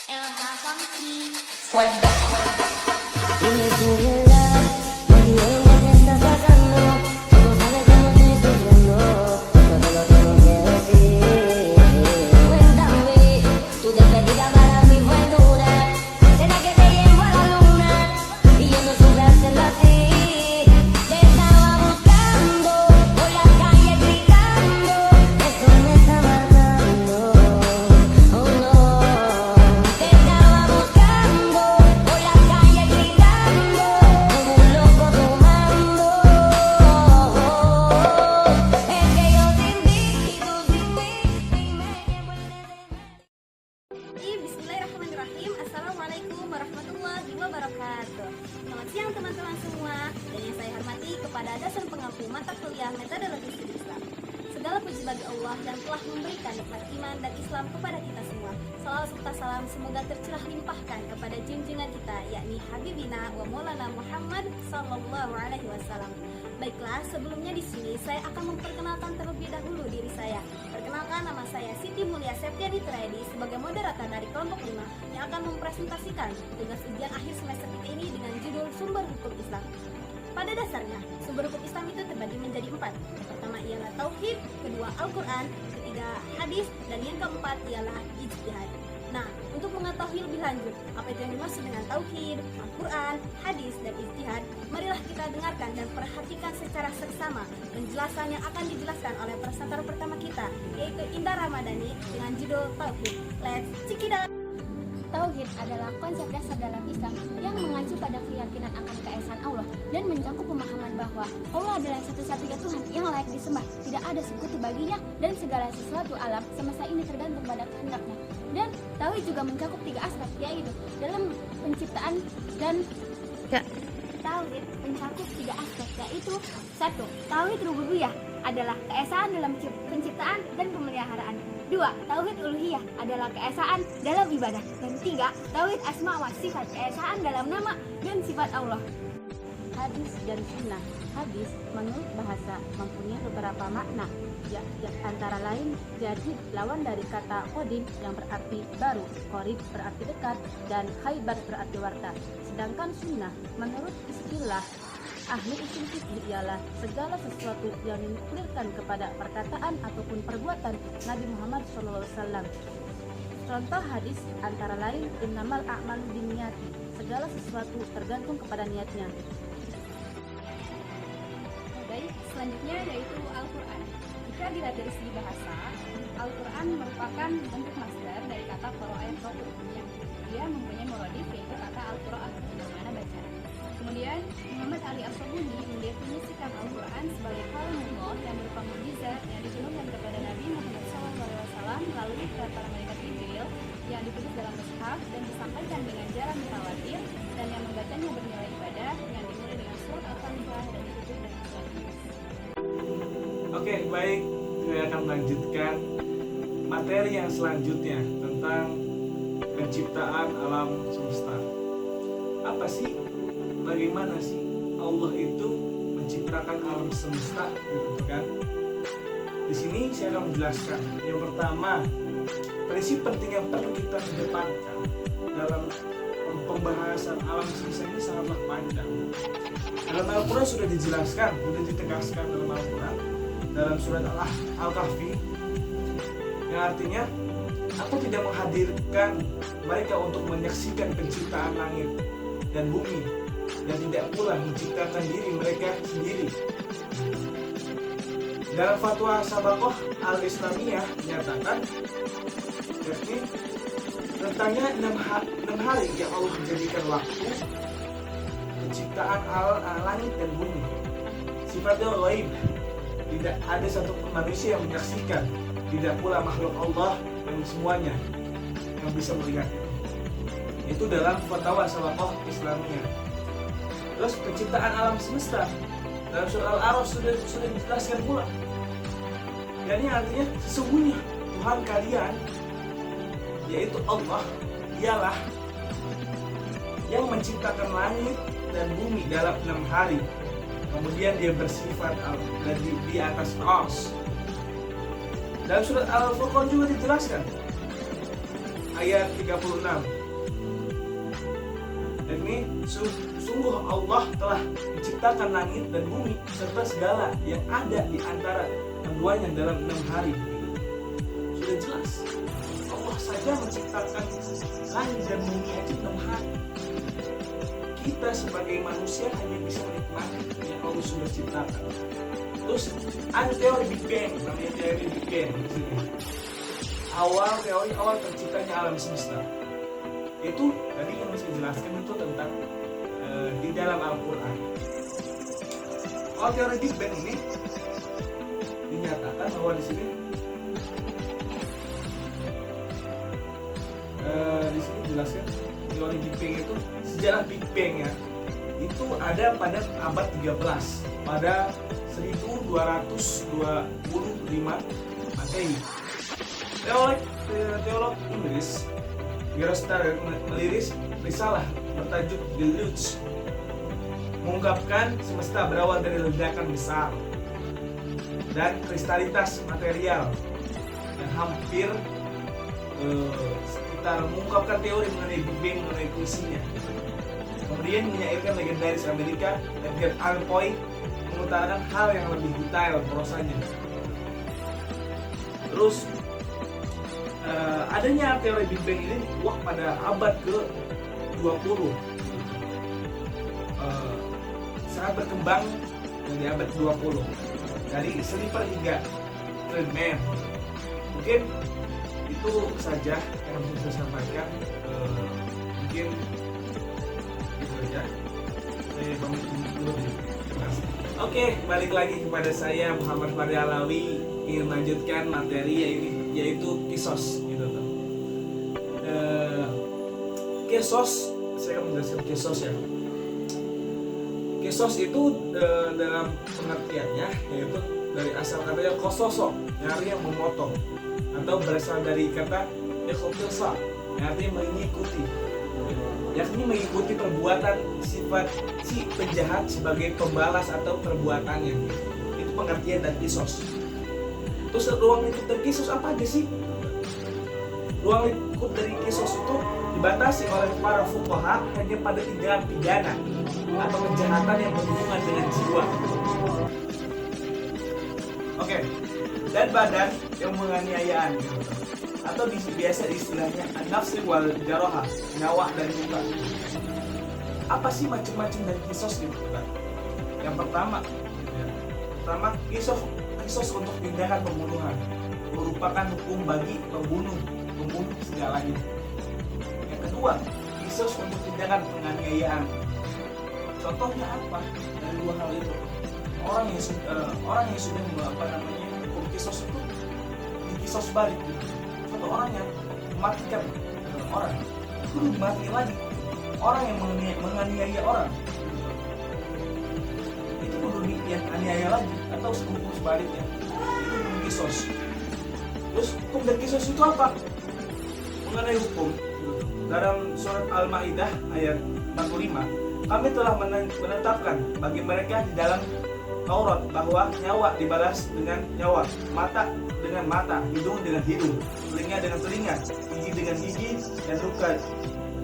Dime tú, ¿verdad? Porque ella te está sacando. Tú no sabes cómo estoy sufriendo. Eso te lo tengo que decir. Cuéntame, tu despedida para mí fue dura. ¿Será que te llevo a la luna? Y yo no supe hacerlo así. Te estaba buscando por la calle gritando. Eso me está matando. Oh no. Te estaba buscando por la calle gritando como un loco tomando. Es que yo sin ti y tú sin mí, dime quién puede ser. Bismillahirrahmanirrahim. Assalamualaikum warahmatullahi wabarakatuh. Selamat siang teman-teman semua. Dan yang saya hormati kepada dosen pengampu mata kuliah metodologi studi Islam. Segala puji bagi Allah yang telah memberikan nikmat iman dan Islam kepada kita semua. Salawat serta salam semoga tercurah limpahkan kepada junjungan kita, yakni Habibina wa Maulana Muhammad sallallahu alaihi wasallam. Baiklah, sebelumnya di sini saya akan memperkenalkan terlebih dahulu diri saya. Perkenalkan, nama saya Siti Mulia Septiani Traedi sebagai moderator dari kelompok 5 yang akan mempresentasikan tugas ujian akhir semester kita ini dengan judul Sumber Hukum Islam. Pada dasarnya, sumber hukum Islam itu terbagi menjadi 4. Yang pertama ialah Tauhid, kedua Al-Quran, ketiga Hadis, dan yang keempat ialah Ijtihad. Nah, untuk mengetahui lebih lanjut apa itu yang dimaksud dengan Tauhid, Al-Quran, Hadis, dan Ijtihad, marilah kita dengarkan dan perhatikan secara seksama penjelasan yang akan dijelaskan oleh presenter pertama kita, yaitu Indah Ramadhani dengan judul Tauhid. Let's check it out! Tauhid adalah konsep dasar dalam Islam yang mengacu pada keyakinan akan keesaan Allah dan mencakup pemahaman bahwa Allah adalah satu-satunya Tuhan yang layak disembah, tidak ada sekutu baginya, dan segala sesuatu alam semesta ini tergantung pada kehendaknya. Dan Tauhid juga mencakup 3 aspek, yaitu dalam penciptaan dan Tauhid mencakup 3 aspek, yaitu 1. Tauhid rububiyah adalah keesaan dalam penciptaan dan pemeliharaan. 2. Tauhid uluhiyah adalah keesaan dalam ibadah. Dan 3. Tauhid asma wa sifat, keesaan dalam nama dan sifat Allah. Hadis dan sunnah. Hadis menurut bahasa mempunyai beberapa makna, antara lain jadi lawan dari kata qadim yang berarti baru, qarib berarti dekat, dan khaibar berarti warta. Sedangkan sunnah menurut istilah ahli usul fikih ialah segala sesuatu yang dinukulkan kepada perkataan ataupun perbuatan Nabi Muhammad SAW. Contoh hadis antara lain innamal a'malu binniyati, segala sesuatu tergantung kepada niatnya. Baik, selanjutnya yaitu Al-Quran. Jika dilihat dari segi bahasa, Al-Quran merupakan bentuk masdar dari kata qara'a yaqra'u, yang dia mempunyai muradif yaitu kata Al-Quran, yang mana bacaan. Kemudian Muhammad Ali As-Sabuni mendefinisikan Al-Quran sebagai kalamullah yang berupa mukjizat yang diturunkan kepada Nabi Muhammad SAW melalui para malaikat Jibril yang ditulis dalam mushaf dan disampaikan dengan jalan mutawatir, dan yang membacanya bernilai ibadah yang dimulai dengan surat Al-Fatihah dan ditutup dengan surat An-Nas. Oke, baik. Saya akan melanjutkan materi yang selanjutnya tentang penciptaan alam semesta. Apa sih? Bagaimana sih Allah itu menciptakan alam semesta, gitu kan? Di sini saya akan menjelaskan. Yang pertama, prinsip penting yang perlu kita kedepankan dalam pembahasan alam semesta ini sangatlah panjang. Dalam Al-Quran sudah dijelaskan, sudah ditegaskan dalam Al-Quran, dalam surat Al-Kahfi, yang artinya aku tidak menghadirkan mereka untuk menyaksikan penciptaan langit dan bumi, dan tidak pula menciptakan diri mereka sendiri. Dalam fatwa Sabaqah Al-Islamiyah dinyatakan, yakni rentangnya 6 hari yang Allah menjadikan waktu penciptaan langit dan bumi. Sifatnya ghaib, tidak ada satu manusia yang menyaksikan, tidak pula makhluk Allah yang semuanya yang bisa melihat. Itu dalam fatwa Sabaqah Islamiyah. Terus penciptaan alam semesta dalam surah Al-A'raf sudah dijelaskan pula. Dan ini artinya sesungguhnya Tuhan kalian, yaitu Allah, dialah yang menciptakan langit dan bumi dalam 6 hari. Kemudian dia bersifat di atas arsy. Dalam surat Al-Furqan juga dijelaskan ayat 36. yakni sungguh Allah telah menciptakan langit dan bumi serta segala yang ada di antara keduanya dalam 6 hari. Sudah jelas, Allah saja menciptakan langit dan bumi aja 6 hari. Kita sebagai manusia hanya bisa menikmati yang Allah sudah ciptakan. Terus ada teori Big Bang, namanya teori Big Bang di sini. Teori awal terciptanya alam semesta. Itu tadi yang saya jelaskan itu tentang di dalam Al-Quran. Kalau teori Big Bang ini dinyatakan bahwa di sini dijelaskan teori Big Bang itu sejarah Big Bang ya itu ada pada abad 13 pada 1225 Masehi. Teolog Inggris Gerostar meliris risalah bertajuk The Lutz mengungkapkan semesta berawal dari ledakan besar dan kristalitas material yang hampir sekitar mengungkapkan teori mengenai Big Bang mengenai puisinya. Kemudian menyairkan legendaris Amerika Edgar Allan Poe mengutarakan hal yang lebih detail prosanya. Terus adanya teori Big Bang ini wah pada abad ke-20 sangat berkembang di abad 20 dari Sleeper hingga Friedman. Mungkin itu saja yang bisa saya sampaikan. Mungkin itu saja. Saya pamit dulu. Terima kasih. Oke, balik lagi kepada saya Muhammad Fahri Alawi ingin melanjutkan materi yaitu kisos gitu tuh. Kisos, saya akan menjelaskan kisos ya. Kisos itu dalam pengertiannya yaitu dari asal katanya kososo yang artinya memotong atau berasal dari kata ikhtilsa yang artinya mengikuti, yakni mengikuti perbuatan sifat si penjahat sebagai pembalas atau perbuatannya. Itu pengertian dan kisos. Terus ruang lingkup dari kisos apa aja sih? Ruang lingkup dari kisos itu dibatasi oleh para fuqaha hanya pada tindakan pidana atau kejahatan yang berhubungan dengan jiwa. Oke. Dan badan yang menganiayaan atau biasa istilahnya an-nafsi wal jaroha, nyawa dan luka. Apa sih macam-macam dari kisos gitu kan? Yang pertama kisos untuk tindakan pembunuhan merupakan hukum bagi pembunuh segalanya. Yang kedua, kisos untuk tindakan penganiayaan. Contohnya apa dari dua hal itu? Orang yang sudah hukum kisos itu dikisos balik. Contoh orang yang mematikan orang itu dimatikan lagi. Orang yang menganiaya orang itu kudu yang aniaya lagi atau hukum sebaliknya. Itu hukum kisos. Terus hukum dan kisos itu apa? Mengenai hukum dalam surat Al-Maidah ayat 45, kami telah menetapkan bagi mereka di dalam Taurat bahwa nyawa dibalas dengan nyawa, mata dengan mata, hidung dengan hidung, telinga dengan telinga, gigi dengan gigi, dan luka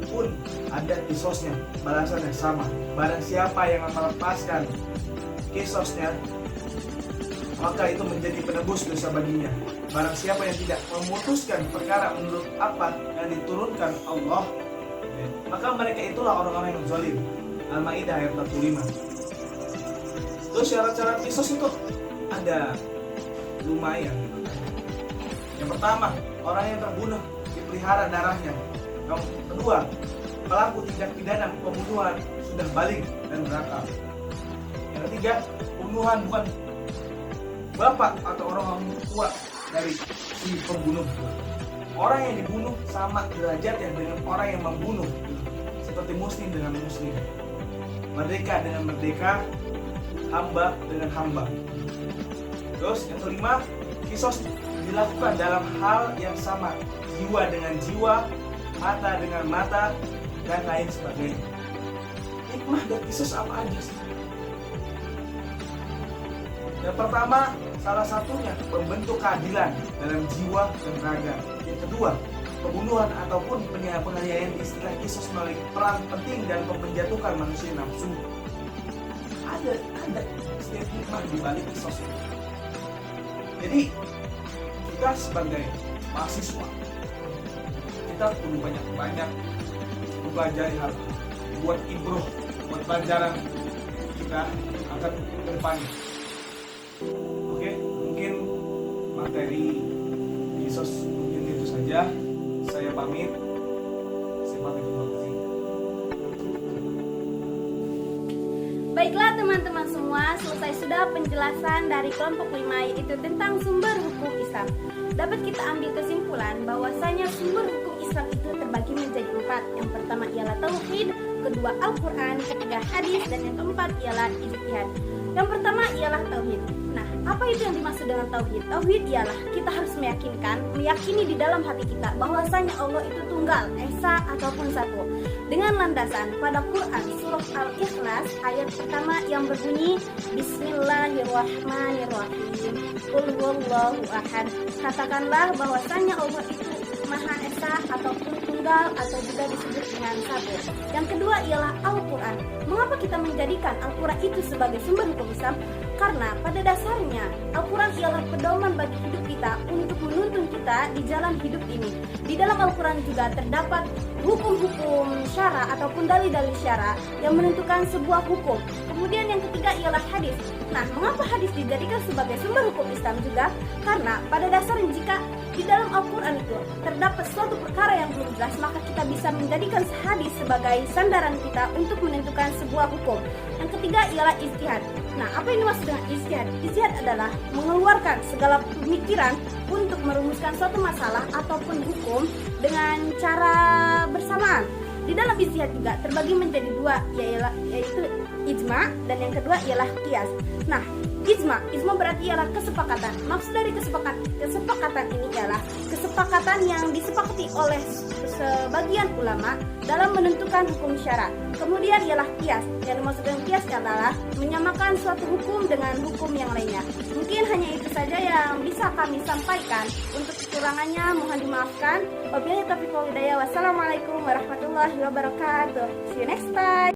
pun ada kisosnya, balasannya sama. Barang siapa yang melepaskan kisosnya, maka itu menjadi penebus dosa baginya. Barang siapa yang tidak memutuskan perkara menurut apa yang diturunkan Allah, maka mereka itulah orang-orang yang zalim. Al-Maidah ayat 45. Terus syarat-syarat kisos itu ada lumayan. Yang pertama, orang yang terbunuh dipelihara darahnya. Yang kedua, pelaku tindak pidana pembunuhan sudah balik dan berakal. Yang ketiga, pembunuhan bukan bapak atau orang tua dari si pembunuh. Orang yang dibunuh sama derajatnya dengan orang yang membunuh, seperti muslim dengan muslim, merdeka dengan merdeka, hamba dengan hamba. Terus yang kelima, kisos dilakukan dalam hal yang sama, jiwa dengan jiwa, mata dengan mata, dan lain sebagainya. Hikmah dari kisos apa aja sih? Yang pertama, salah satunya membentuk keadilan dalam jiwa dan raga. Yang kedua, pembunuhan ataupun penganiayaan istilah kisos melalui peran penting dan menjatuhkan manusia nafsu. Ada setiap hikmah di balik kisos. Jadi kita sebagai mahasiswa kita perlu banyak mempelajari hal buat ibroh, buat pelajaran kita akan ke depannya. Oke, mungkin materi kisos mungkin itu saja. Saya pamit. Terima kasih. Baiklah teman-teman semua, selesai sudah penjelasan dari kelompok 5 yaitu tentang sumber hukum Islam. Dapat kita ambil kesimpulan bahwasanya sumber hukum Islam itu terbagi menjadi 4. Yang pertama ialah tauhid, kedua Al-Quran, ketiga hadis, dan yang keempat ialah ijtihad. Yang pertama ialah tauhid. Nah, apa itu yang dimaksud dengan tauhid? Tauhid ialah kita harus meyakini di dalam hati kita bahwasanya Allah itu tunggal, esa ataupun satu. Dengan landasan pada Quran surah Al-Ikhlas ayat pertama yang berbunyi Bismillahirrahmanirrahim. Qul huwallahu ahad. Katakanlah bahwasanya Allah itu Maha Esa ataupun tunggal atau juga disebut dengan satu. Yang kedua ialah Al-Quran. Mengapa kita menjadikan Al-Quran itu sebagai sumber hukum Islam? Karena pada dasarnya Al-Quran ialah pedoman bagi hidup kita untuk menuntun kita di jalan hidup ini. Di dalam Al-Quran juga terdapat hukum-hukum syara ataupun dalil-dalil syara yang menentukan sebuah hukum. Kemudian yang ketiga ialah hadis. Nah, mengapa hadis dijadikan sebagai sumber hukum Islam juga? Karena pada dasarnya jika di dalam Al-Quran itu terdapat suatu perkara yang belum jelas, maka kita bisa menjadikan hadis sebagai sandaran kita untuk menentukan sebuah hukum. Yang ketiga ialah ijtihad. Nah, apa yang dimaksud dengan ijtihad? Ijtihad adalah mengeluarkan segala pemikiran untuk merumuskan suatu masalah ataupun hukum dengan cara bersamaan. Di dalam ijtihad juga terbagi menjadi 2, yaitu ijma dan yang kedua ialah qiyas. Nah, ijma berarti ialah kesepakatan. Maksud dari kesepakatan ini ialah kesepakatan yang disepakati oleh sebagian ulama dalam menentukan hukum syara. Kemudian ialah qiyas. Yang dimaksud dengan qiyas adalah menyamakan suatu hukum dengan hukum yang lainnya. Mungkin hanya itu saja yang bisa kami sampaikan. Untuk kekurangannya mohon dimaafkan. Wabillahi taufiq wal hidayah. Wassalamualaikum warahmatullahi wabarakatuh. See you next time.